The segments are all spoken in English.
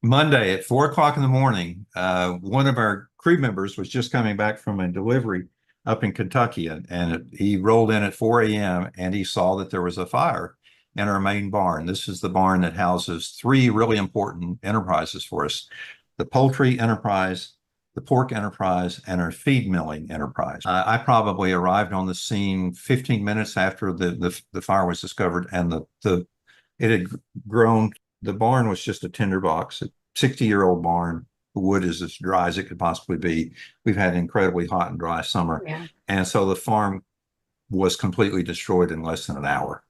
Monday at 4 o'clock in the morning, one of our crew members was just coming back from a delivery up in Kentucky, and he rolled in at 4 a.m. and he saw that there was a fire in our main barn. This is the barn that houses three really important enterprises for us: the poultry enterprise, the pork enterprise, and our feed milling enterprise. I probably arrived on the scene 15 minutes after the fire was discovered, and it had grown. The barn was just a tinder box, a 60-year-old barn. The wood is as dry as it could possibly be. We've had an incredibly hot and dry summer. Yeah. And so the farm was completely destroyed in less than an hour.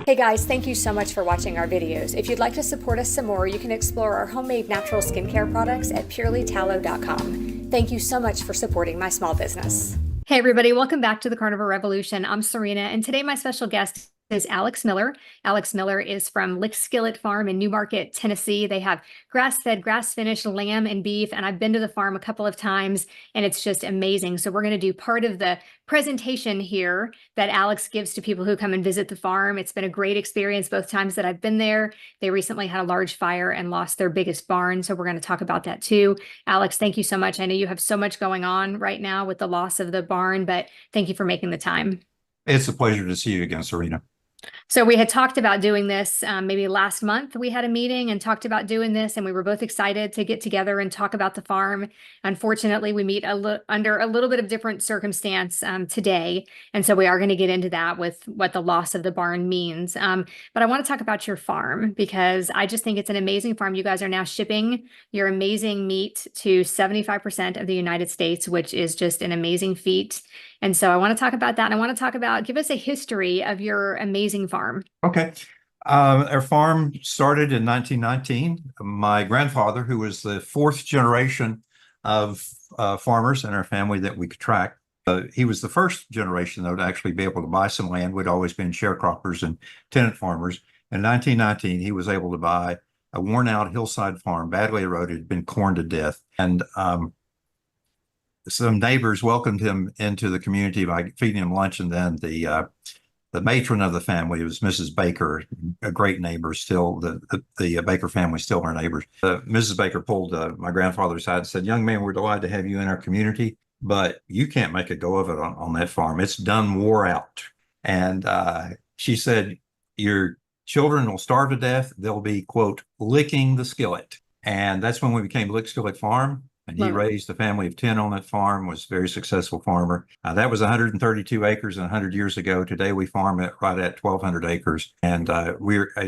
Hey guys, thank you so much for watching our videos. If you'd like to support us some more, you can explore our homemade natural skincare products at purelytallow.com. Thank you so much for supporting my small business. Hey everybody, welcome back to the Carnivore Revolution. I'm Serena, and today my special guest is Alex Miller. Alex Miller is from Skillet Farm in Newmarket, Tennessee. They have grass-fed, grass-finished lamb and beef, and I've been to the farm a couple of times, and it's just amazing. So we're going to do part of the presentation here that Alex gives to people who come and visit the farm. It's been a great experience both times that I've been there. They recently had a large fire and lost their biggest barn, so we're going to talk about that too. Alex, thank you so much. I know you have so much going on right now with the loss of the barn, but thank you for making the time. It's a pleasure to see you again, Serena. So we had talked about doing this maybe last month. We had a meeting and talked about doing this, and we were both excited to get together and talk about the farm. Unfortunately, we meet under a little bit of different circumstance today, and so we are going to get into that with what the loss of the barn means. But I want to talk about your farm because I just think it's an amazing farm. You guys are now shipping your amazing meat to 75% of the United States, which is just an amazing feat. And so I want to talk about that. And I want to talk about, give us a history of your amazing farm. Okay. Our farm started in 1919. My grandfather, who was the fourth generation of farmers in our family that we could track, he was the first generation, though, to actually be able to buy some land. We'd always been sharecroppers and tenant farmers. In 1919, he was able to buy a worn-out hillside farm, badly eroded, had been corned to death. And some neighbors welcomed him into the community by feeding him lunch, and then the matron of the family was Mrs. Baker, a great neighbor. Still, the Baker family still our neighbors. Mrs. Baker pulled my grandfather aside and said, "Young man, we're delighted to have you in our community, but you can't make a go of it on that farm. It's done wore out." And she said, "Your children will starve to death. They'll be, quote, licking the skillet." And that's when we became Skillet Farm. And he raised a family of 10 on that farm, was a very successful farmer. That was 132 acres 100 years ago. Today, we farm it right at 1,200 acres. And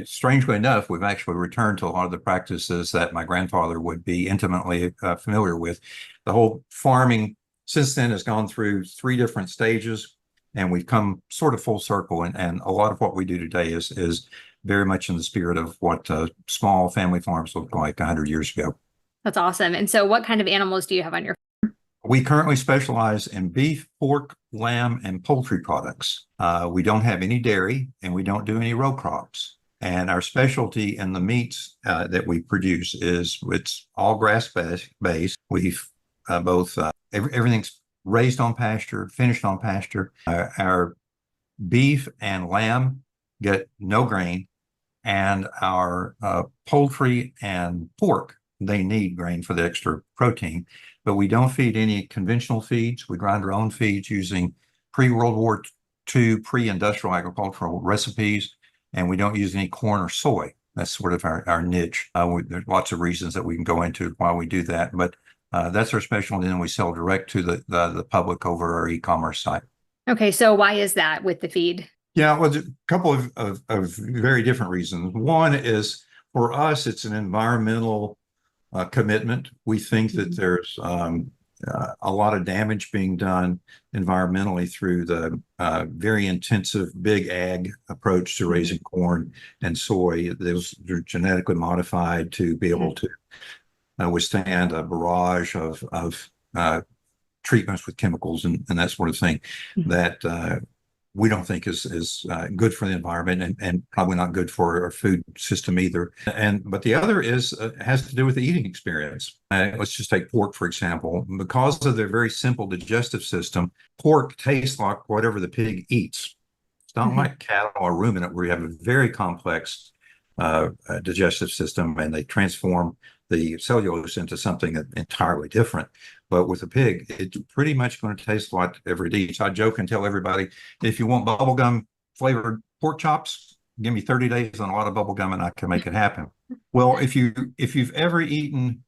strangely enough, we've actually returned to a lot of the practices that my grandfather would be intimately familiar with. The whole farming since then has gone through three different stages, and we've come sort of full circle. And a lot of what we do today is very much in the spirit of what small family farms looked like 100 years ago. That's awesome. And so what kind of animals do you have on your farm? We currently specialize in beef, pork, lamb, and poultry products. We don't have any dairy, and we don't do any row crops. And our specialty in the meats that we produce it's all grass-based. We've everything's raised on pasture, finished on pasture. Our beef and lamb get no grain, and our poultry and pork, they need grain for the extra protein, but we don't feed any conventional feeds. We grind our own feeds using pre-World War II, pre-industrial agricultural recipes, and we don't use any corn or soy. That's sort of our niche. There's lots of reasons that we can go into why we do that, but that's our specialty, and we sell direct to the public over our e-commerce site. Okay, so why is that with the feed? Yeah, well, a couple of very different reasons. One is, for us, it's an environmental commitment. We think that there's a lot of damage being done environmentally through the very intensive big ag approach to raising corn and soy. Those are genetically modified to be able to withstand a barrage of treatments with chemicals and that sort of thing that we don't think is good for the environment and probably not good for our food system either. But the other has to do with the eating experience. Let's just take pork, for example. Because of their very simple digestive system, pork tastes like whatever the pig eats. It's not like cattle or ruminant where you have a very complex digestive system, and they transform the cellulose into something entirely different. But with a pig, it's pretty much going to taste like every day. So I joke and tell everybody, if you want bubblegum flavored pork chops, give me 30 days on a lot of bubblegum and I can make it happen. Well, if you've ever eaten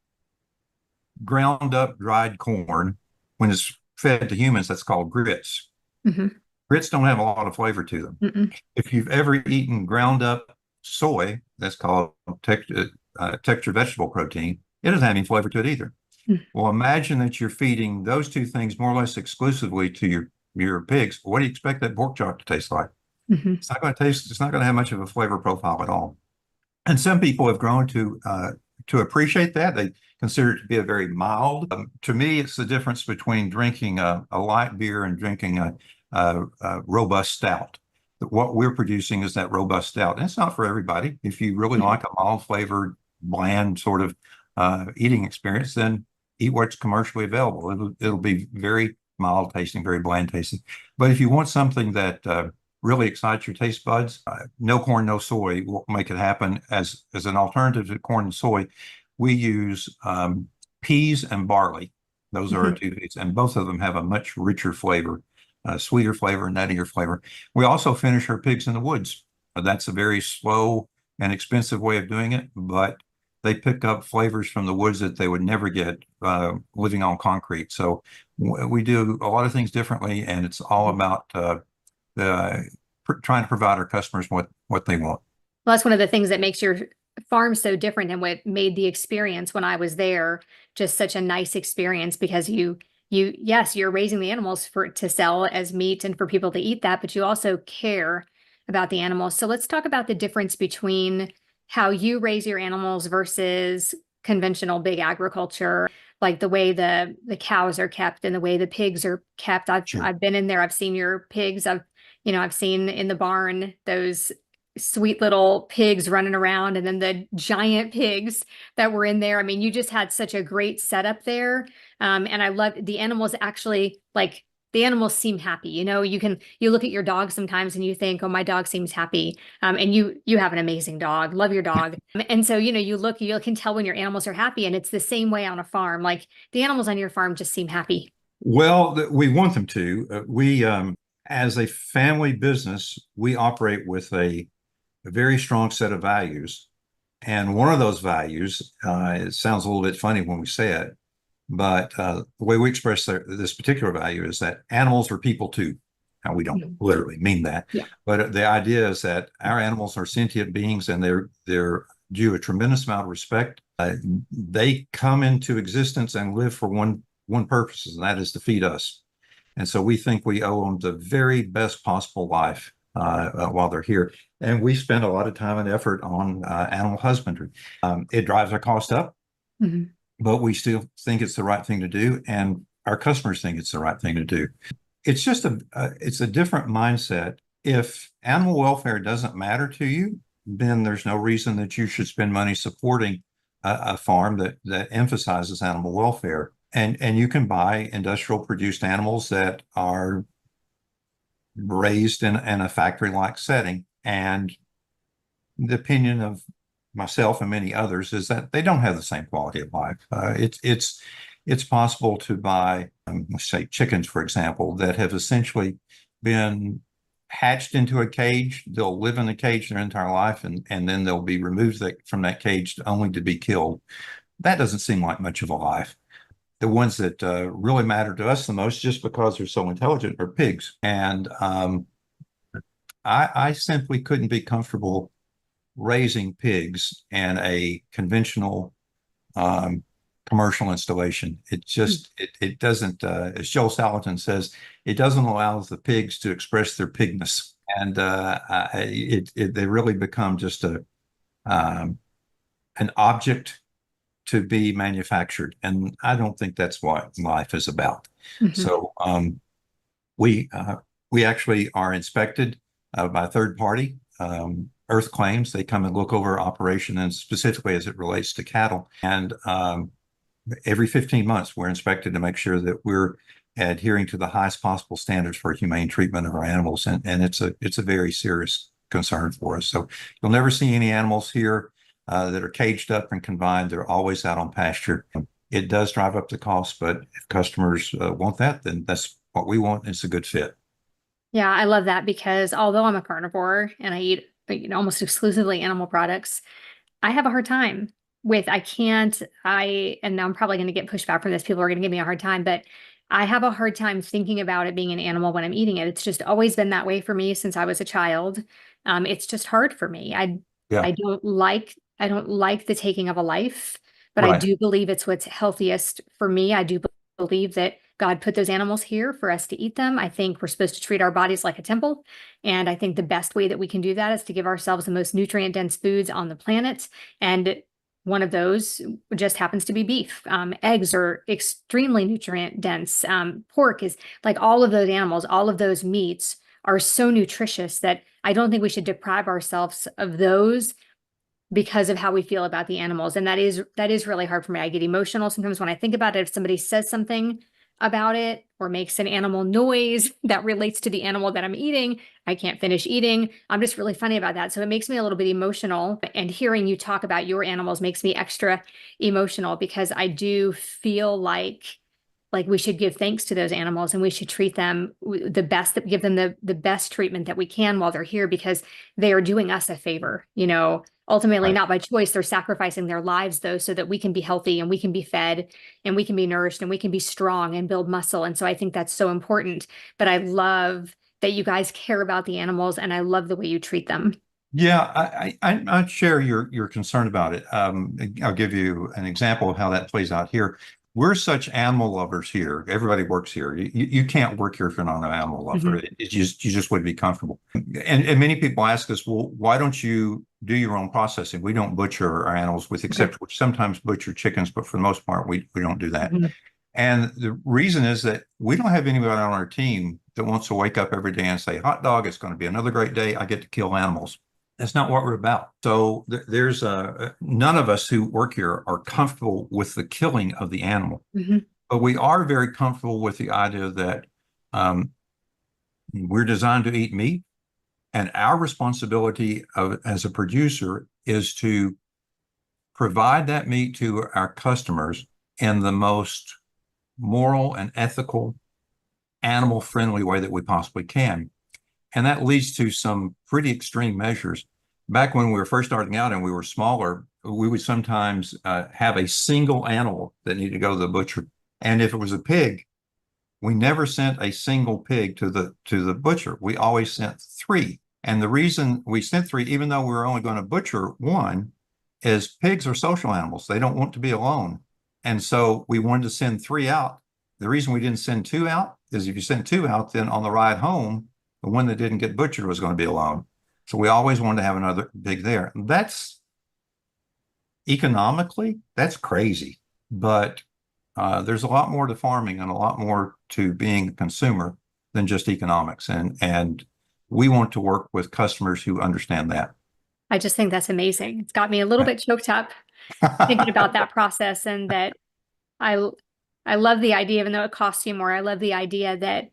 ground up dried corn when it's fed to humans, that's called grits. Mm-hmm. Grits don't have a lot of flavor to them. Mm-mm. If you've ever eaten ground up soy, that's called textured vegetable protein, it doesn't have any flavor to it either. Mm. Well, imagine that you're feeding those two things more or less exclusively to your pigs. What do you expect that pork chop to taste like? Mm-hmm. It's not going to have much of a flavor profile at all. And some people have grown to appreciate that. They consider it to be a very mild. To me, it's the difference between drinking a light beer and drinking a robust stout. What we're producing is that robust stout. And it's not for everybody. If you really Mm-hmm. like a mild flavored, bland sort of eating experience, then eat what's commercially available. It'll be very mild tasting, very bland tasting. But if you want something that really excites your taste buds, no corn, no soy will make it happen. As an alternative to corn and soy, we use peas and barley. Those are our Mm-hmm. two feeds, and both of them have a much richer flavor, sweeter flavor, nuttier flavor. We also finish our pigs in the woods. That's a very slow and expensive way of doing it, but they pick up flavors from the woods that they would never get living on concrete. So we do a lot of things differently, and it's all about trying to provide our customers what they want. Well, that's one of the things that makes your farm so different and what made the experience when I was there just such a nice experience because yes, you're raising the animals to sell as meat and for people to eat that, but you also care about the animals. So let's talk about the difference between how you raise your animals versus conventional big agriculture, like the way the cows are kept and the way the pigs are kept. Sure. I've been in there. I've seen your pigs. I've seen in the barn those sweet little pigs running around and then the giant pigs that were in there. I mean, you just had such a great setup there. And I love the animals actually, like the animals seem happy. You look at your dog sometimes and you think, oh, my dog seems happy. And you have an amazing dog, love your dog. And so, you can tell when your animals are happy, and it's the same way on a farm. Like the animals on your farm just seem happy. Well, we want them to. We, as a family business, we operate with a very strong set of values. And one of those values, it sounds a little bit funny when we say it, but the way we express this particular value is that animals are people too. Now, we don't literally mean that, Yeah. but the idea is that our animals are sentient beings and they're due a tremendous amount of respect. They come into existence and live for one purpose, and that is to feed us. And so we think we owe them the very best possible life while they're here. And we spend a lot of time and effort on animal husbandry. It drives our cost up, Mm-hmm. but we still think it's the right thing to do. And our customers think it's the right thing to do. It's just it's a different mindset. If animal welfare doesn't matter to you, then there's no reason that you should spend money supporting a farm that emphasizes animal welfare. And you can buy industrial produced animals that are raised in a factory-like setting. And the opinion of myself and many others is that they don't have the same quality of life. It's possible to buy, let's say, chickens, for example, that have essentially been hatched into a cage. They'll live in the cage their entire life, and then they'll be removed from that cage only to be killed. That doesn't seem like much of a life. The ones that really matter to us the most, just because they're so intelligent, are pigs. And I simply couldn't be comfortable raising pigs in a conventional commercial installation. It doesn't, as Joel Salatin says, it doesn't allow the pigs to express their pigness. And they really become just an object to be manufactured. And I don't think that's what life is about. Mm-hmm. So we actually are inspected by a third party, Earth Claims. They come and look over our operation, and specifically as it relates to cattle. And every 15 months, we're inspected to make sure that we're adhering to the highest possible standards for humane treatment of our animals. And it's a very serious concern for us. So you'll never see any animals here that are caged up and confined. They're always out on pasture. It does drive up the cost, but if customers want that, then that's what we want. It's a good fit. Yeah, I love that because although I'm a carnivore and I eat almost exclusively animal products, I have a hard time with and I'm probably going to get pushback from this. People are going to give me a hard time, but I have a hard time thinking about it being an animal when I'm eating it. It's just always been that way for me since I was a child. It's just hard for me. Yeah, I don't like the taking of a life, but I right. do believe it's what's healthiest for me. I do believe that God put those animals here for us to eat them. I think we're supposed to treat our bodies like a temple. And I think the best way that we can do that is to give ourselves the most nutrient dense foods on the planet. And one of those just happens to be beef. Eggs are extremely nutrient dense. Pork is like all of those animals, all of those meats are so nutritious that I don't think we should deprive ourselves of those because of how we feel about the animals. And that is really hard for me. I get emotional sometimes when I think about it. If somebody says something about it or makes an animal noise that relates to the animal that I'm eating, I can't finish eating. I'm just really funny about that. So it makes me a little bit emotional. And hearing you talk about your animals makes me extra emotional because I do feel like we should give thanks to those animals and we should treat them the best, give them the best treatment that we can while they're here because they are doing us a favor, ultimately Right. not by choice. They're sacrificing their lives though, so that we can be healthy and we can be fed and we can be nourished and we can be strong and build muscle. And so I think that's so important, but I love that you guys care about the animals and I love the way you treat them. Yeah, I share your concern about it. I'll give you an example of how that plays out here. We're such animal lovers here. Everybody works here. You can't work here if you're not an animal lover. Mhm. You just wouldn't be comfortable. And many people ask us, well, why don't you do your own processing? We don't butcher our animals, with Okay. except we sometimes butcher chickens, but for the most part, we don't do that. Mhm. And the reason is that we don't have anybody on our team that wants to wake up every day and say, hot dog, it's going to be another great day. I get to kill animals. That's not what we're about. So there's none of us who work here are comfortable with the killing of the animal, Mhm. but we are very comfortable with the idea that um, we're designed to eat meat, and our responsibility as a producer is to provide that meat to our customers in the most moral and ethical, animal-friendly way that we possibly can. And that leads to some pretty extreme measures. Back when we were first starting out and we were smaller, we would sometimes have a single animal that needed to go to the butcher. And if it was a pig, we never sent a single pig to the butcher. We always sent three. And the reason we sent three, even though we were only going to butcher one, is pigs are social animals. They don't want to be alone. And so we wanted to send three out. The reason we didn't send two out is if you send two out, then on the ride home, the one that didn't get butchered was going to be alone. So we always wanted to have another pig there. That's economically, that's crazy. But there's a lot more to farming and a lot more to being a consumer than just economics. And we want to work with customers who understand that. I just think that's amazing. It's got me a little bit choked up thinking about that process and that I I love the idea, even though it costs you more, I love the idea that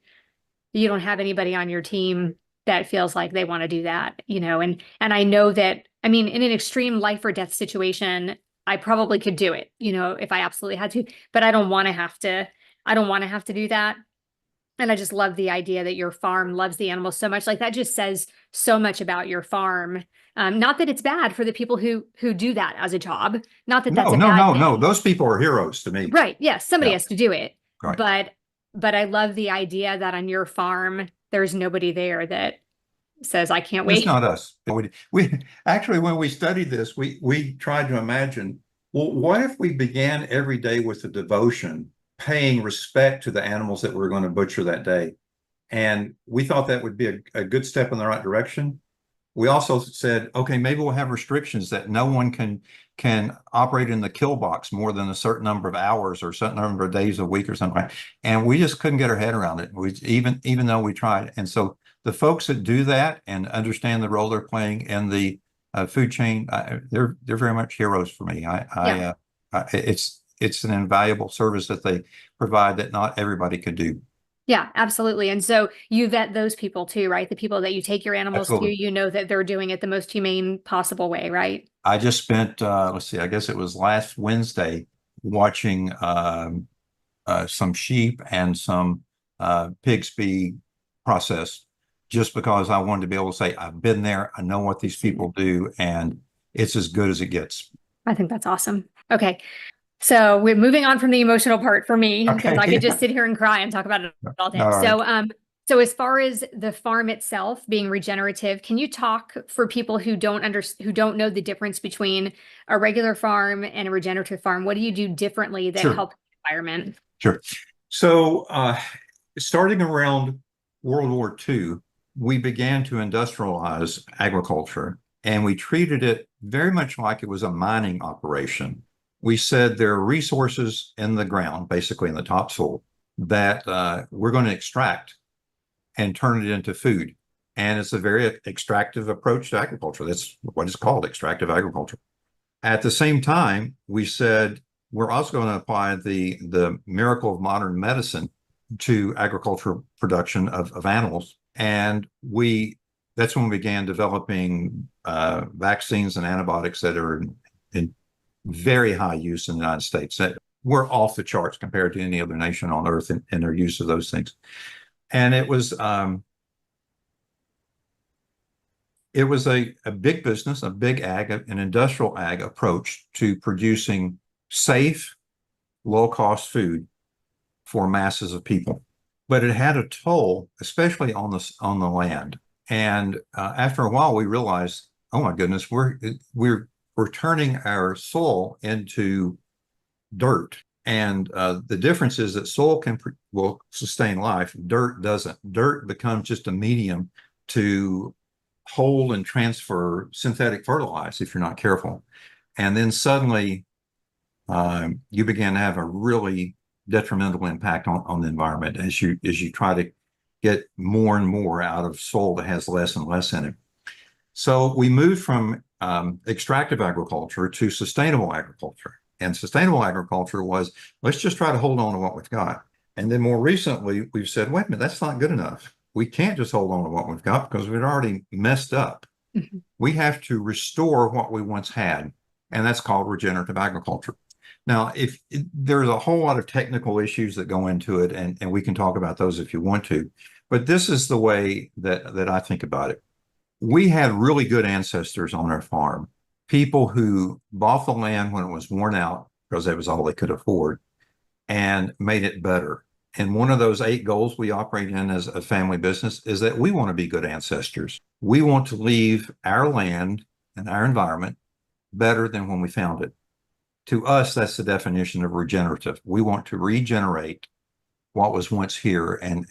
you don't have anybody on your team that feels like they want to do that, and I know that, I mean, in an extreme life or death situation, I probably could do it, if I absolutely had to, but I don't want to have to do that. And I just love the idea that your farm loves the animals so much. Like that just says so much about your farm. Not that it's bad for the people who do that as a job. Not that that's No, a no, bad no, no. thing. Those people are heroes to me. Right. Yes, somebody Yeah, has to do it. right. But I love the idea that on your farm, there's nobody there that says, I can't It's wait. not us. We actually, when we studied this, we tried to imagine, well, what if we began every day with a devotion, paying respect to the animals that we're going to butcher that day? And we thought that would be a good step in the right direction. We also said, okay, maybe we'll have restrictions that no one can operate in the kill box more than a certain number of hours or a certain number of days a week or something. And we just couldn't get our head around it. Even though we tried. And so the folks that do that and understand the role they're playing in the food chain, they're very much heroes for me. Yeah. It's an invaluable service that they provide that not everybody could do. Yeah, absolutely. And so you vet those people too, right? The people that you take your animals to, Absolutely. you know that they're doing it the most humane possible way, right? I just spent, let's see, I guess it was last Wednesday watching some sheep and some pigs be processed just because I wanted to be able to say, I've been there, I know what these people do, and it's as good as it gets. I think that's awesome. Okay. So we're moving on from the emotional part for me because I could Okay. just sit here and cry and talk about it all day. All right. So as far as the farm itself being regenerative, can you talk for people who who don't know the difference between a regular farm and a regenerative farm? What do you do differently that Sure. helps the environment? Sure. So, starting around World War II, we began to industrialize agriculture, and we treated it very much like it was a mining operation. We said there are resources in the ground, basically in the topsoil, that we're going to extract and turn it into food. And it's a very extractive approach to agriculture. That's what it's called, extractive agriculture. At the same time, we said we're also going to apply the miracle of modern medicine to agricultural production of animals. And that's when we began developing vaccines and antibiotics that are in very high use in the United States. That we're off the charts compared to any other nation on earth in their use of those things. And it was a big business, a big ag, an industrial ag approach to producing safe, low-cost food for masses of people. But it had a toll, especially on the land. And after a while, we realized, oh my goodness, we're turning our soil into dirt. And the difference is that soil will sustain life. Dirt doesn't. Dirt becomes just a medium to hold and transfer synthetic fertilizer if you're not careful. And then suddenly you begin to have a really detrimental impact on the environment as you try to get more and more out of soil that has less and less in it. So we moved from extractive agriculture to sustainable agriculture. And sustainable agriculture was, let's just try to hold on to what we've got. And then more recently, we've said, wait a minute, that's not good enough. We can't just hold on to what we've got because we've already messed up. Mm-hmm. We have to restore what we once had, and that's called regenerative agriculture. Now, there's a whole lot of technical issues that go into it, and we can talk about those if you want to, but this is the way that I think about it. We had really good ancestors on our farm, people who bought the land when it was worn out because that was all they could afford and made it better. And one of those 8 goals we operate in as a family business is that we want to be good ancestors. We want to leave our land and our environment better than when we found it. To us, that's the definition of regenerative. We want to regenerate what was once here and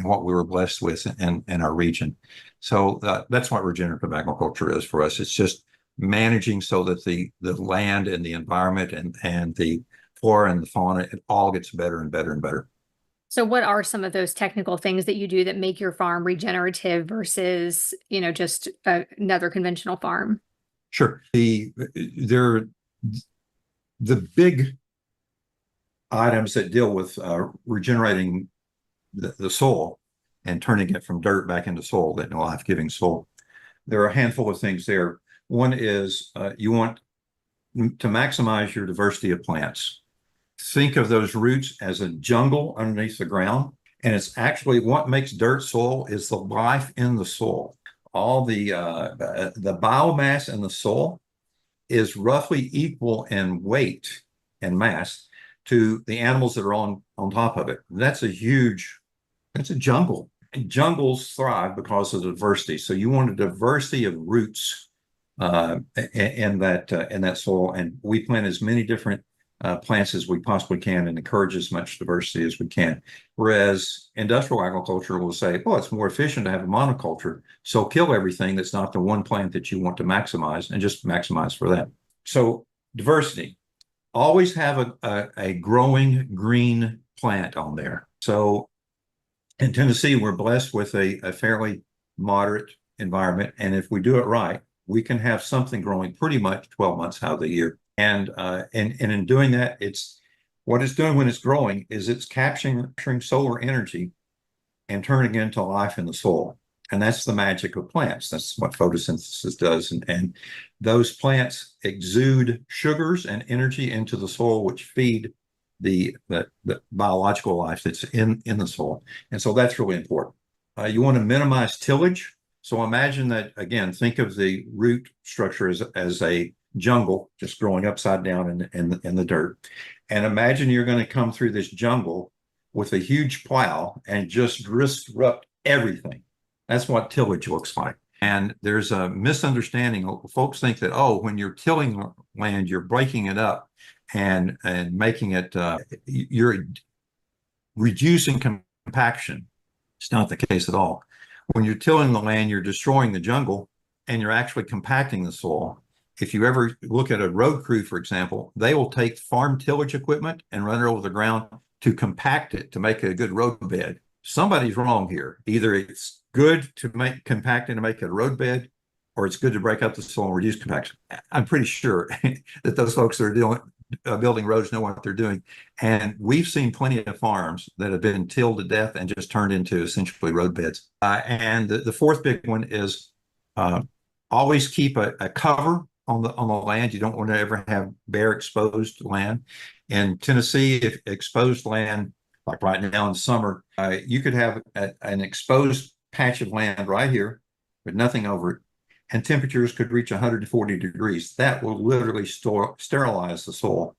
what we were blessed with in our region. So that's what regenerative agriculture is for us. It's just managing so that the land and the environment and the flora and the fauna, it all gets better and better and better. So what are some of those technical things that you do that make your farm regenerative versus, just another conventional farm? Sure. The big items that deal with regenerating the soil and turning it from dirt back into soil, that life-giving soil. There are a handful of things there. One is you want to maximize your diversity of plants. Think of those roots as a jungle underneath the ground. And it's actually what makes dirt soil is the life in the soil. All the biomass in the soil is roughly equal in weight and mass to the animals that are on top of it. That's a jungle. And jungles thrive because of the diversity. So you want a diversity of roots in that soil. And we plant as many different plants as we possibly can and encourage as much diversity as we can. Whereas industrial agriculture will say, well, it's more efficient to have a monoculture. So kill everything that's not the one plant that you want to maximize and just maximize for that. So diversity. Always have a growing green plant on there. So in Tennessee, we're blessed with a fairly moderate environment. And if we do it right, we can have something growing pretty much 12 months out of the year. And in doing that, what it's doing when it's growing is it's capturing solar energy and turning it into life in the soil. And that's the magic of plants. That's what photosynthesis does. And those plants exude sugars and energy into the soil, which feed the biological life that's in the soil. And so that's really important. You want to minimize tillage. So imagine that, again, think of the root structure as a jungle just growing upside down in the dirt. And imagine you're going to come through this jungle with a huge plow and just disrupt everything. That's what tillage looks like. And there's a misunderstanding. Folks think that, oh, when you're tilling land, you're breaking it up and making it, you're reducing compaction. It's not the case at all. When you're tilling the land, you're destroying the jungle and you're actually compacting the soil. If you ever look at a road crew, for example, they will take farm tillage equipment and run it over the ground to compact it, to make a good road bed. Somebody's wrong here. Either it's good to make compacting to make a road bed, or it's good to break up the soil and reduce compaction. I'm pretty sure that those folks that are building roads know what they're doing. And we've seen plenty of farms that have been tilled to death and just turned into essentially road beds. And the fourth big one is always keep a cover on the land. You don't want to ever have bare exposed land. In Tennessee, if exposed land, like right now in summer, you could have an exposed patch of land right here with nothing over it, and temperatures could reach 140 degrees. That will literally sterilize the soil.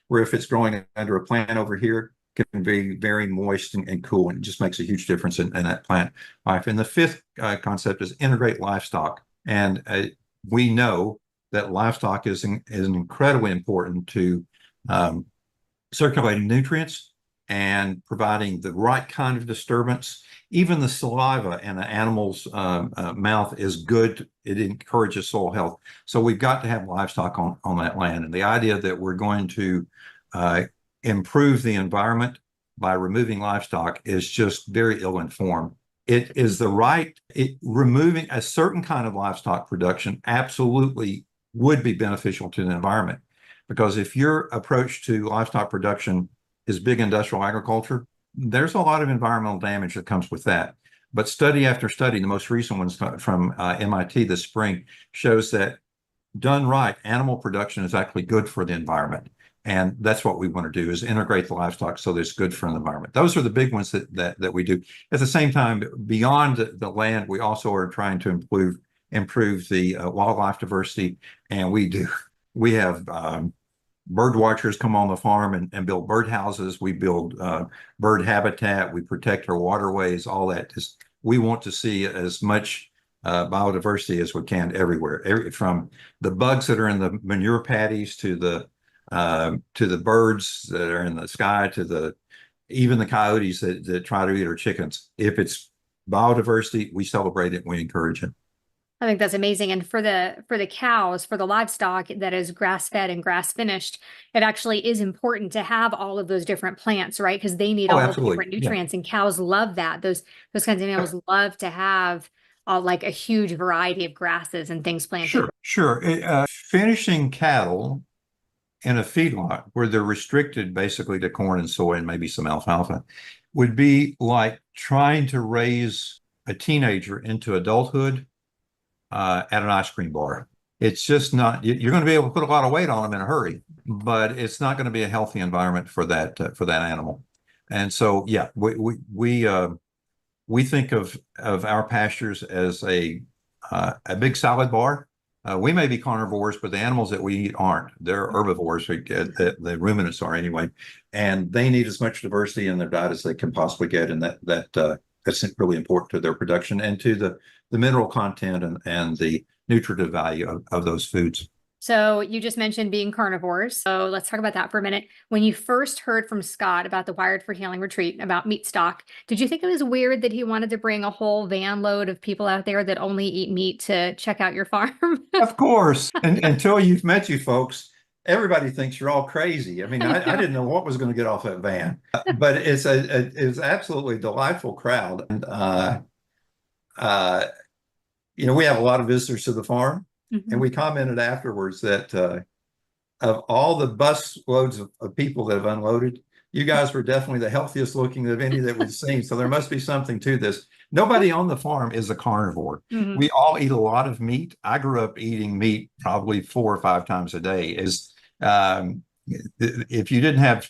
Where if it's growing under a plant over here, it can be very moist and cool, and it just makes a huge difference in that plant life. And the fifth concept is integrate livestock. And we know that livestock is incredibly important to circulating nutrients and providing the right kind of disturbance. Even the saliva in an animal's mouth is good. It encourages soil health. So we've got to have livestock on that land. And the idea that we're going to improve the environment by removing livestock is just very ill-informed. It is removing a certain kind of livestock production absolutely would be beneficial to the environment. Because if your approach to livestock production is big industrial agriculture, there's a lot of environmental damage that comes with that. But study after study, the most recent ones from MIT this spring, shows that done right, animal production is actually good for the environment. And that's what we want to do, is integrate the livestock so that it's good for the environment. Those are the big ones that we do. At the same time, beyond the land, we also are trying to improve the wildlife diversity. And we have bird watchers come on the farm and build bird houses. We build bird habitat. We protect our waterways, all that. We want to see as much biodiversity as we can everywhere, from the bugs that are in the manure paddies to the birds that are in the sky, to even the coyotes that try to eat our chickens. If it's biodiversity, we celebrate it and we encourage it. I think that's amazing. And for the cows, for the livestock that is grass-fed and grass-finished, it actually is important to have all of those different plants, right? Because they need all the different nutrients, and cows love that. Those kinds of animals love to have like a huge variety of grasses and things planted. Sure. Finishing cattle in a feedlot where they're restricted basically to corn and soy and maybe some alfalfa would be like trying to raise a teenager into adulthood at an ice cream bar. It's just not, you're going to be able to put a lot of weight on them in a hurry, but it's not going to be a healthy environment for that animal. And so, yeah, we think of our pastures as a big salad bar. We may be carnivores, but the animals that we eat aren't. They're herbivores. The ruminants are anyway, and they need as much diversity in their diet as they can possibly get, and that's really important to their production and to the mineral content and the nutritive value of those foods. So you just mentioned being carnivores. So let's talk about that for a minute. When you first heard from Scott about the Wired for Healing retreat, about meat stock, did you think it was weird that he wanted to bring a whole van load of people out there that only eat meat to check out your farm? Of course. And until you've met you folks, everybody thinks you're all crazy. I mean, I didn't know what was going to get off that van, but it's absolutely delightful crowd. And, we have a lot of visitors to the farm. Mm-hmm. And we commented afterwards that of all the bus loads of people that have unloaded, you guys were definitely the healthiest looking of any that we've seen. So there must be something to this. Nobody on the farm is a carnivore. Mhm. We all eat a lot of meat. I grew up eating meat probably 4 or 5 times a day. If you didn't have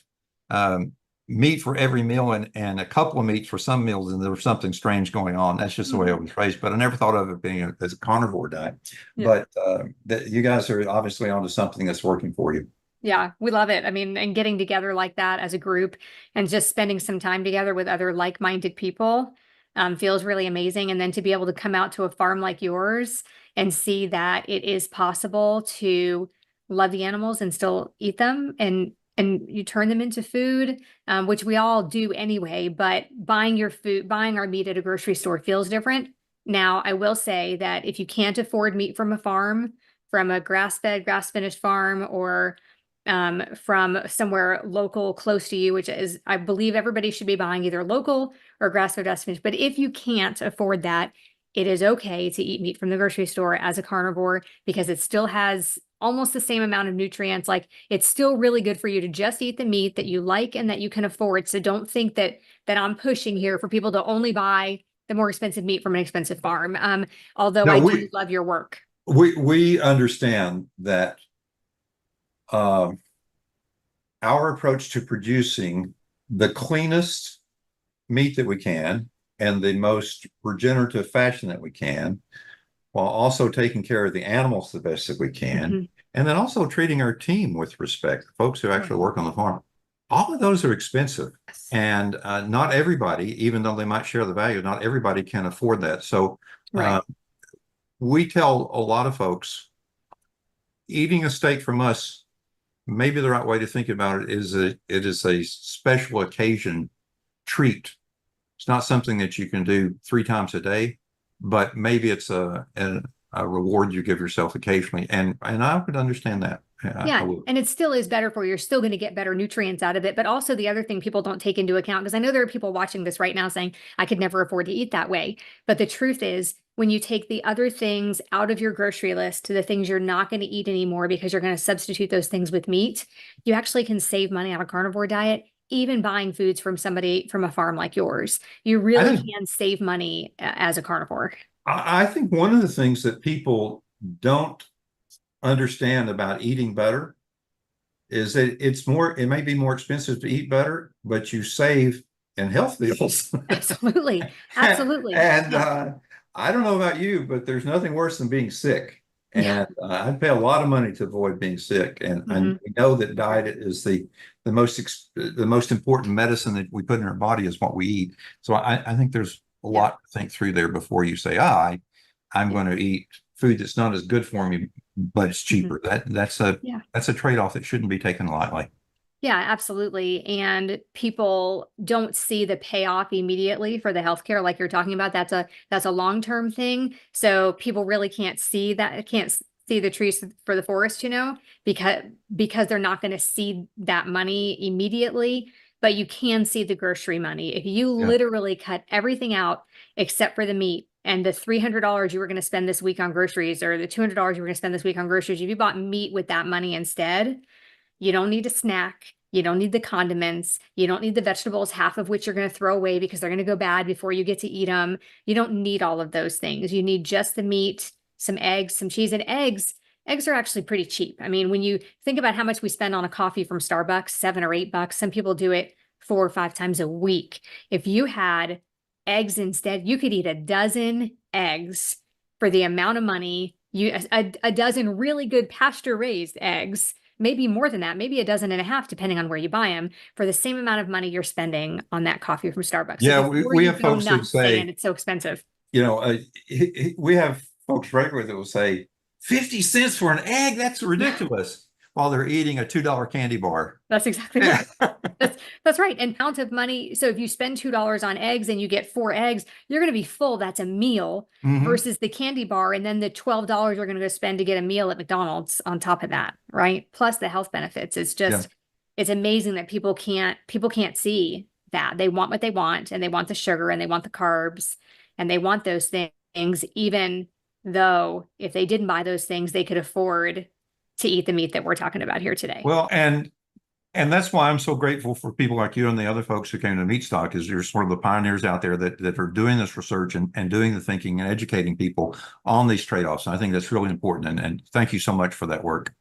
meat for every meal and a couple of meats for some meals, and there was something strange going on. That's just the way it was raised. But I never thought of it being as a carnivore diet. Yeah. But you guys are obviously onto something that's working for you. Yeah, we love it. I mean, and getting together like that as a group and just spending some time together with other like-minded people feels really amazing. And then to be able to come out to a farm like yours and see that it is possible to love the animals and still eat them, and you turn them into food, which we all do anyway. But buying our meat at a grocery store feels different. Now, I will say that if you can't afford meat from a farm, from a grass-fed, grass-finished farm, or from somewhere local close to you, which is, I believe everybody should be buying either local or grass-fed, grass-finished. But if you can't afford that, it is okay to eat meat from the grocery store as a carnivore, because it still has almost the same amount of nutrients. Like, it's still really good for you to just eat the meat that you like and that you can afford. So don't think that I'm pushing here for people to only buy the more expensive meat from an expensive farm. Although No, I do love your work. we understand that our approach to producing the cleanest meat that we can and the most regenerative fashion that we can, while also taking care of the animals the best that we can, and then also treating our team with respect, folks who actually work on the farm. All of those are expensive, and not everybody, even though they might share the value, not everybody can afford that. So we tell a lot of folks, eating a steak from us, maybe the right way to think about it is it is a special occasion treat. It's not something that you can do 3 times a day, but maybe it's a reward you give yourself occasionally. And I would understand that. Yeah, and it still is better for you. You're still going to get better nutrients out of it. But also the other thing people don't take into account, because I know there are people watching this right now saying, I could never afford to eat that way. But the truth is, when you take the other things out of your grocery list to the things you're not going to eat anymore because you're going to substitute those things with meat, you actually can save money on a carnivore diet, even buying foods from somebody from a farm like yours. You really can save money as a carnivore. I think one of the things that people don't understand about eating better is that it may be more expensive to eat better, but you save in health bills. Absolutely. Absolutely. And I don't know about you, but there's nothing worse than being sick. And I'd pay a lot of money to avoid being sick. And we know that diet is the most important medicine that we put in our body is what we eat. So I think there's a lot to think through there before you say, I'm going to eat food that's not as good for me, but it's cheaper. That's a trade-off that shouldn't be taken lightly. Yeah, absolutely. And people don't see the payoff immediately for the healthcare like you're talking about. That's a long-term thing. So people really can't see the trees for the forest, because they're not going to see that money immediately. But you can see the grocery money. If you literally cut everything out except for the meat, and the $300 you were going to spend this week on groceries, or the $200 you were going to spend this week on groceries, if you bought meat with that money instead, you don't need a snack. You don't need the condiments. You don't need the vegetables, half of which you're going to throw away because they're going to go bad before you get to eat them. You don't need all of those things. You need just the meat, some eggs, some cheese. And eggs are actually pretty cheap. I mean, when you think about how much we spend on a coffee from Starbucks, $7 or $8, some people do it 4 or 5 times a week. If you had eggs instead, you could eat a dozen eggs for the amount of money. A dozen really good pasture-raised eggs, maybe more than that, maybe a dozen and a half, depending on where you buy them, for the same amount of money you're spending on that coffee from Starbucks. Yeah, we have folks that say, and it's so expensive. We have folks regularly that will say 50 cents for an egg. That's ridiculous. While they're eating a $2 candy bar. That's exactly right. That's right. An amount of money. So if you spend $2 on eggs and you get 4 eggs, you're going to be full. That's a meal versus the candy bar. And then the $12 you're going to go spend to get a meal at McDonald's on top of that. Right. Plus the health benefits. It's just, it's amazing that people can't see that. They want what they want, and they want the sugar, and they want the carbs, and they want those things, even though if they didn't buy those things, they could afford to eat the meat that we're talking about here today. Well, and And that's why I'm so grateful for people like you and the other folks who came to Meat Stock, is you're sort of the pioneers out there that are doing this research and doing the thinking and educating people on these trade-offs. And I think that's really important. And thank you so much for that work.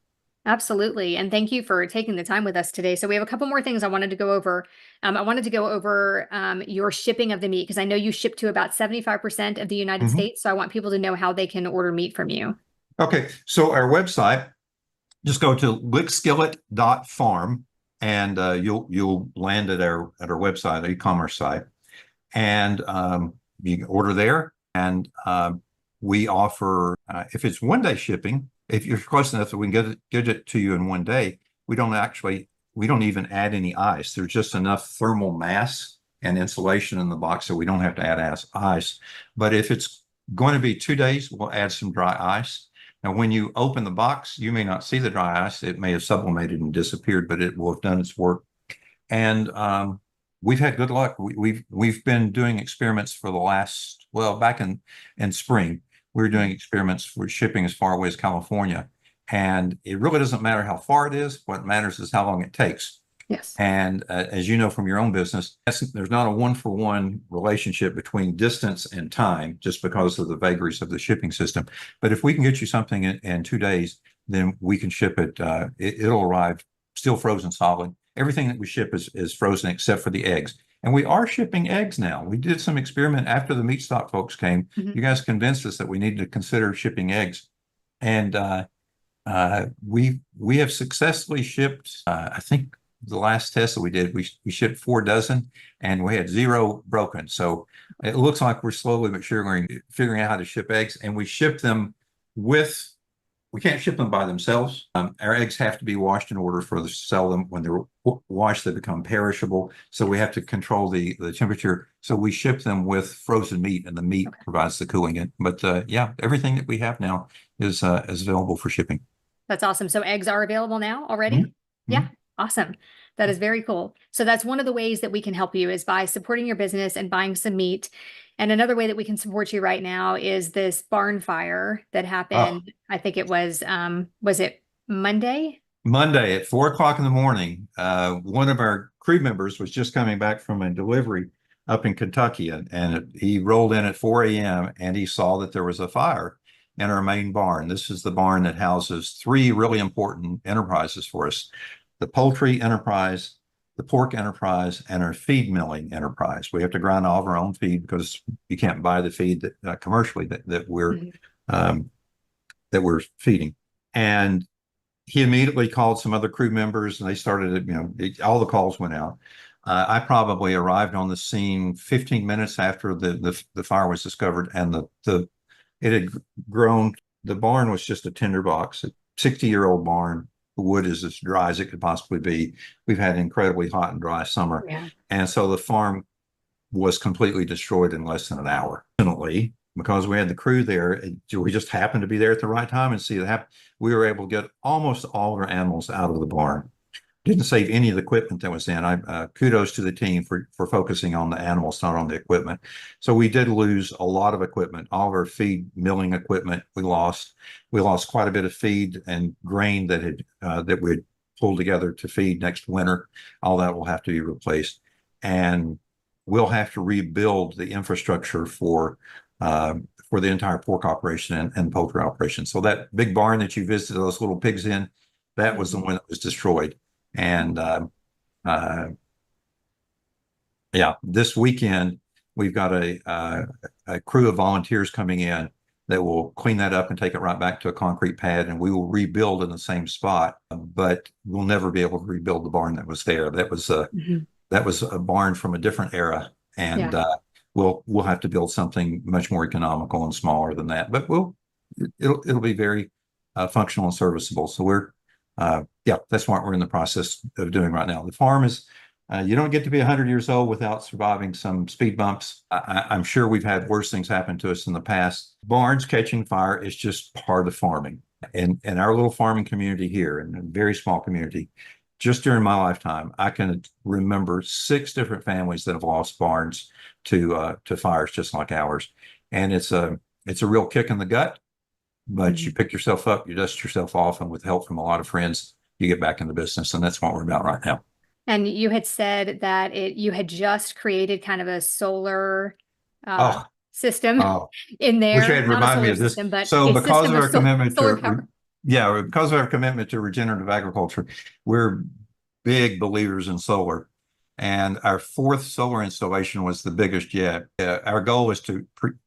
Absolutely. And thank you for taking the time with us today. So we have a couple more things I wanted to go over. I wanted to go over your shipping of the meat, because I know you ship to about 75% of the United Mhm. States. So I want people to know how they can order meat from you. Okay, so our website, just go to lickskillet.farm, and you'll land at our website, our e-commerce site, and you can order there. And we offer, if it's 1 day shipping, if you're close enough that we can get it to you in 1 day, we don't even add any ice. There's just enough thermal mass and insulation in the box, so we don't have to add ice. But if it's going to be 2 days, we'll add some dry ice. Now, when you open the box, you may not see the dry ice. It may have sublimated and disappeared, but it will have done its work. And we've had good luck. We've been doing experiments for the last, well, back in spring, we were doing experiments for shipping as far away as California. And it really doesn't matter how far it is. What matters is how long it takes. Yes. And as you know from your own business, there's not a one-for-one relationship between distance and time, just because of the vagaries of the shipping system. But if we can get you something in 2 days, then we can ship it. It'll arrive still frozen solid. Everything that we ship is frozen except for the eggs. And we are shipping eggs now. We did some experiment after the Meat Stock folks came. Mhm. You guys convinced us that we needed to consider shipping eggs. And we have successfully shipped, I think the last test that we did, we shipped 4 dozen, and we had 0 broken. So it looks like we're slowly but surely figuring out how to ship eggs, and we ship them with, we can't ship them by themselves. Our eggs have to be washed in order for us to sell them. When they're washed, they become perishable. So we have to control the temperature. So we ship them with frozen meat, and the meat provides the cooling. But yeah, everything that we have now is available for shipping. That's awesome. So eggs are available now already? Mm-hmm. Yeah, awesome. That is very cool. So that's one of the ways that we can help you, is by supporting your business and buying some meat. And another way that we can support you right now is this barn fire that Oh, happened. I think it was it Monday? Monday at 4 o'clock in the morning, one of our crew members was just coming back from a delivery up in Kentucky, and he rolled in at 4 a.m. and he saw that there was a fire in our main barn. This is the barn that houses 3 really important enterprises for us: the poultry enterprise, the pork enterprise, and our feed milling enterprise. We have to grind all of our own feed because you can't buy the feed that commercially that we're feeding. And he immediately called some other crew members, and they started, all the calls went out. I probably arrived on the scene 15 minutes after the fire was discovered, and it had grown. The barn was just a tinderbox, a 60-year-old barn. The wood is as dry as it could possibly be. We've had an incredibly hot and dry summer. Yeah. And so the farm was completely destroyed in less than an hour. Fortunately, because we had the crew there, we just happened to be there at the right time and see it happen. We were able to get almost all of our animals out of the barn. Didn't save any of the equipment that was in. Kudos to the team for focusing on the animals, not on the equipment. So we did lose a lot of equipment. All of our feed milling equipment we lost. We lost quite a bit of feed and grain that we'd pulled together to feed next winter. All that will have to be replaced, and we'll have to rebuild the infrastructure for the entire pork operation and poultry operation. So that big barn that you visited those little pigs in, that was the one that was destroyed. And yeah, this weekend we've got a crew of volunteers coming in that will clean that up and take it right back to a concrete pad, and we will rebuild in the same spot. But we'll never be able to rebuild the barn that was there. That was a barn from a different era, and we'll have to build something much more economical and smaller than that. But it'll be very functional and serviceable. So that's what we're in the process of doing right now. The farm is, you don't get to be 100 years old without surviving some speed bumps. I'm sure we've had worse things happen to us in the past. Barns catching fire is just part of farming. And our little farming community here, in a very small community, just during my lifetime, I can remember 6 different families that have lost barns to fires just like ours. And it's a real kick in the gut. But you pick yourself up, you dust yourself off, and with help from a lot of friends, you get back into business. And that's what we're about right now. And you had said that you had just created kind of a solar Oh, system oh, in wish you there, had not a reminded me solar of this. system, but So a because system of of our commitment solar to, power. yeah, because of our commitment to regenerative agriculture, we're big believers in solar. And our fourth solar installation was the biggest yet. Our goal was to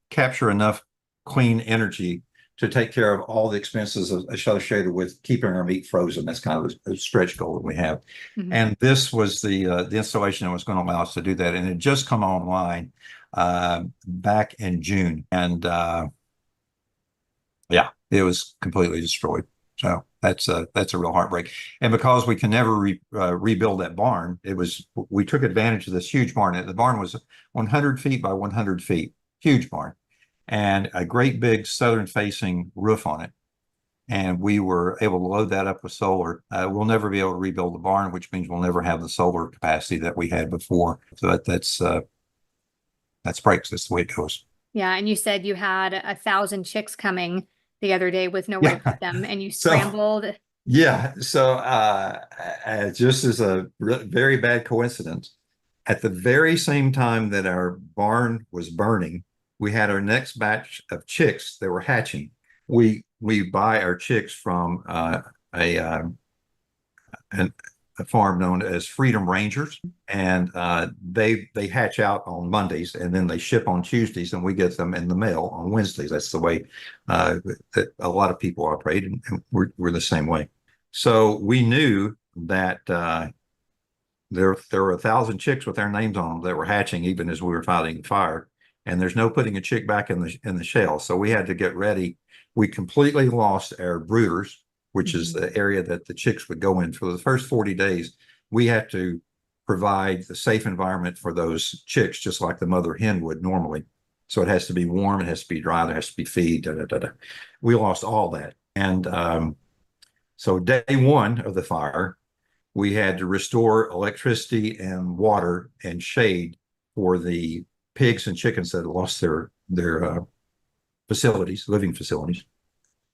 capture enough clean energy to take care of all the expenses associated with keeping our meat frozen. That's kind of a stretch goal that we have. Mhm. And this was the installation that was going to allow us to do that. And it just come online back in June. And yeah, it was completely destroyed. So that's a real heartbreak. And because we can never rebuild that barn, we took advantage of this huge barn. The barn was 100 feet by 100 feet, huge barn, and a great big southern facing roof on it. And we were able to load that up with solar. We'll never be able to rebuild the barn, which means we'll never have the solar capacity that we had before. So that's breaks. That's the way it goes. Yeah, and you said you had 1,000 chicks coming the other day with nowhere to Yeah. put them, and you So scrambled. yeah. So just as a very bad coincidence, at the very same time that our barn was burning, we had our next batch of chicks that were hatching. We buy our chicks from a an, a farm known as Freedom Rangers, and they hatch out on Mondays, and then they ship on Tuesdays, and we get them in the mail on Wednesdays. That's the way that a lot of people operate, and we're the same way. So we knew that there were 1,000 chicks with their names on them that were hatching even as we were fighting the fire, and there's no putting a chick back in the shell. So we had to get ready. We completely lost our brooders, which is the area that the chicks would go in. For the first 40 days, we had to provide the safe environment for those chicks, just like the mother hen would normally. So it has to be warm, it has to be dry, there has to be feed. Da, da, da, da. We lost all that. And so day one of the fire, we had to restore electricity and water and shade for the pigs and chickens that had lost their facilities, living facilities.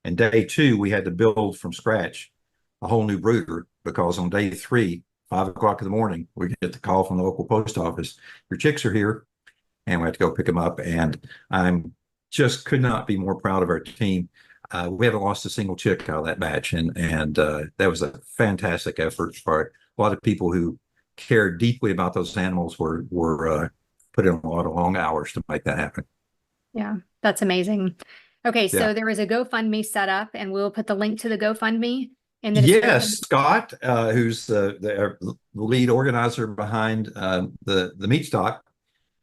And day two, we had to build from scratch a whole new brooder, because on day three, 5 o'clock in the morning, we get the call from the local post office, your chicks are here, and we had to go pick them up. And I'm just could not be more proud of our team. We haven't lost a single chick out of that batch, and that was a fantastic effort for a lot of people who cared deeply about those animals. Were put in a lot of long hours to make that happen. Yeah, that's amazing. Okay, Yeah. so there is a GoFundMe set up, and we'll put the link to the GoFundMe in the Yes, description. Scott, who's the lead organizer behind the meat stock,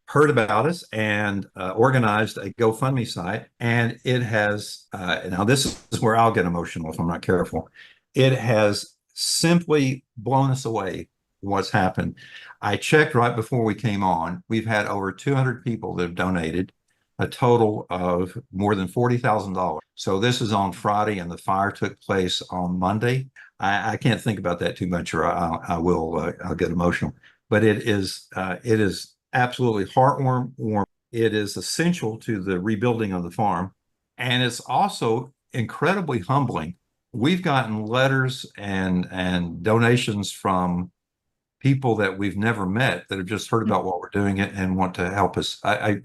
heard about us and organized a GoFundMe site. And it has, now this is where I'll get emotional if I'm not careful. It has simply blown us away what's happened. I checked right before we came on. We've had over 200 people that have donated a total of more than $40,000. So this is on Friday, and the fire took place on Monday. I can't think about that too much, or I will I'll get emotional. But it is absolutely heartwarming. It is essential to the rebuilding of the farm, and it's also incredibly humbling. We've gotten letters and donations from people that we've never met that have just heard about what we're doing and want to help us. I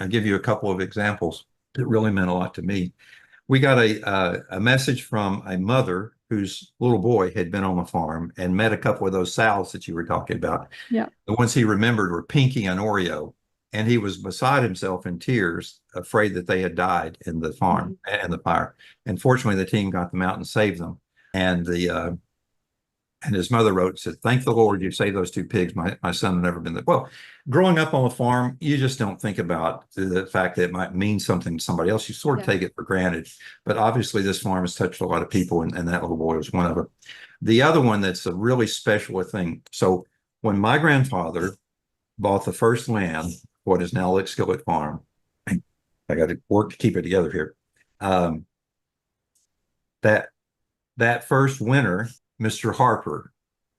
give you a couple of examples that really meant a lot to me. We got a message from a mother whose little boy had been on the farm and met a couple of those sows that you were talking about. Yeah. The ones he remembered were Pinky and Oreo, and he was beside himself in tears, afraid that they had died in the farm and the fire. And fortunately, the team got them out and saved them. And his mother wrote and said, "Thank the Lord you saved those two pigs. My son had never been there." Well, growing up on a farm, you just don't think about the fact that it might mean something to somebody else. You sort of take it for granted. But obviously, this farm has touched a lot of people, and that little boy was one of them. The other one that's a really special thing. So when my grandfather bought the first land, what is now Skillet Farm, I got to work to keep it together here. That first winter, Mr. Harper,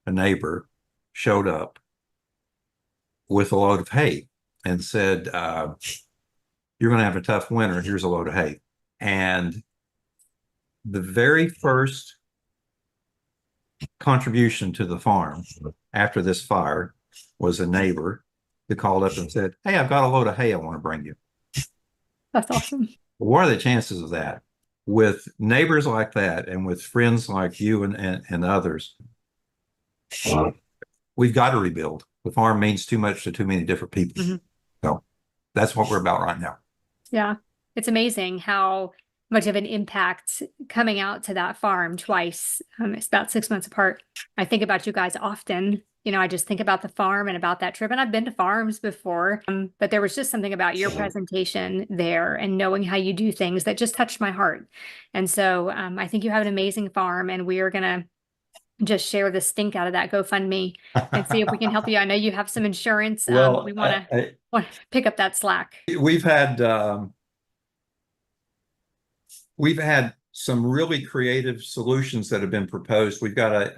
a neighbor, showed up with a load of hay and said, "You're going to have a tough winter. Here's a load of hay." And the very first contribution to the farm after this fire was a neighbor who called up and said, "Hey, I've got a load of hay I want to bring you." That's awesome. What are the chances of that? With neighbors like that and with friends like you and others, we've got to rebuild. The farm means too much to too many different people. Mm-hmm. So that's what we're about right now. Yeah. It's amazing how much of an impact coming out to that farm twice. It's about 6 months apart. I think about you guys often. You know, I just think about the farm and about that trip. And I've been to farms before, but there was just something about your presentation there and knowing how you do things that just touched my heart. And so I think you have an amazing farm, and we are going to just share the stink out of that GoFundMe and see if we can help you. I know you have some insurance. Well, we want to pick up that slack. We've had some really creative solutions that have been proposed. We've got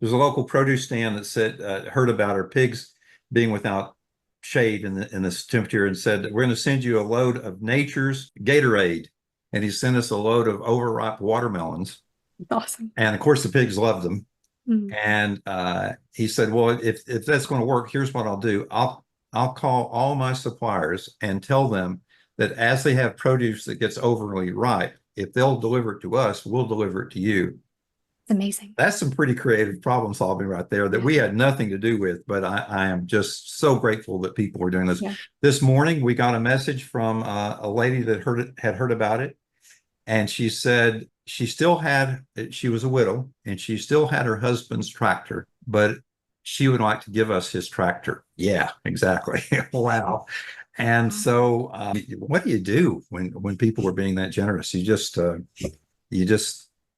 there's a local produce stand that said heard about our pigs being without shade in this temperature and said, "We're going to send you a load of nature's Gatorade," and he sent us a load of overripe watermelons. Awesome. And of course, the pigs loved them. Mm-hmm. And he said, "Well, if that's going to work, here's what I'll do. I'll call all my suppliers and tell them that as they have produce that gets overly ripe, if they'll deliver it to us, we'll deliver it to you." It's amazing. That's some pretty creative problem solving right there that we had nothing to do with, but I am just so grateful that people are doing this. Yeah. This morning, we got a message from a lady that had heard about it. And she said she was a widow and she still had her husband's tractor, but she would like to give us his tractor. Yeah, exactly. Wow. And so what do you do when people are being that generous? You just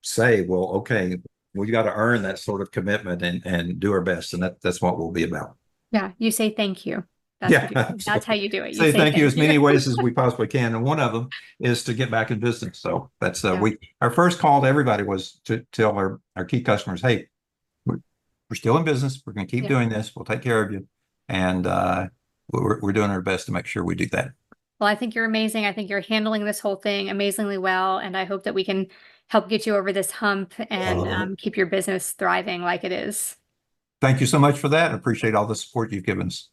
say, well, okay, we got to earn that sort of commitment and do our best. And that's what we'll be about. Yeah. You say thank you. That's how you do it. You say thank you as many ways as we possibly can. And one of them is to get back in business. So that's our first call to everybody was to tell our key customers, hey, we're still in business. We're going to keep doing this. We'll take care of you. And we're doing our best to make sure we do that. Well, I think you're amazing. I think you're handling this whole thing amazingly well. And I hope that we can help get you over this hump and keep your business thriving like it is. Thank you so much for that. I appreciate all the support you've given us.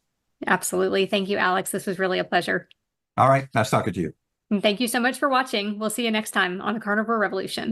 Absolutely. Thank you, Alex. This was really a pleasure. All right. Nice talking to you. And thank you so much for watching. We'll see you next time on the Carnivore Revolution.